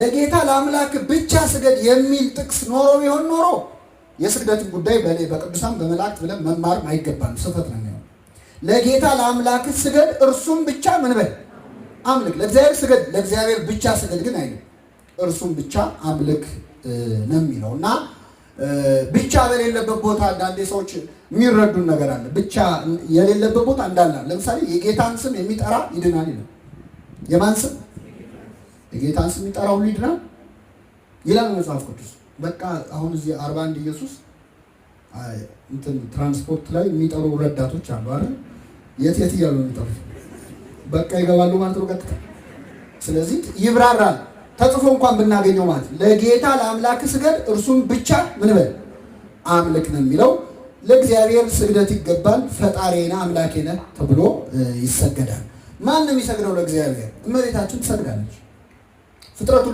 ለጌታ ለአምላክ ብቻ ስገድ የሚል ጥቅስ ኖሮ ቢሆን ኖሮ የስግደትን ጉዳይ በቅዱሳን በመላእክት ብለን መማር አይገባም፣ ስህተት ነው የሚሆነው። ለጌታ ለአምላክ ስገድ እርሱም ብቻ ምን በል አምልክ። ለእግዚአብሔር ስገድ ለእግዚአብሔር ብቻ ስገድ ግን አይደለም፣ እርሱም ብቻ አምልክ ነው የሚለው እና ብቻ በሌለበት ቦታ አንዳንዴ ሰዎች የሚረዱን ነገር አለ። ብቻ የሌለበት ቦታ እንዳለ ለምሳሌ የጌታን ስም የሚጠራ ይድናል ይላል። የማን ስም? የጌታን ስም የሚጠራ ሁሉ ይድናል ይላል መጽሐፍ ቅዱስ። በቃ አሁን እዚህ 41 ኢየሱስ እንትን ትራንስፖርት ላይ የሚጠሩ ረዳቶች አሉ አይደል? የት እያሉ የሚጠሩ በቃ ይገባሉ ማለት ነው ቀጥታ። ስለዚህ ይብራራል ተጽፎ እንኳን ብናገኘው ማለት ለጌታ ለአምላክ ስገድ እርሱም ብቻ ምን በል አምልክ ነው የሚለው። ለእግዚአብሔር ስግደት ይገባል። ፈጣሪና አምላኬና ተብሎ ይሰገዳል። ማን ነው የሚሰግደው ለእግዚአብሔር? እመቤታችን ትሰግዳለች። ፍጥረቱ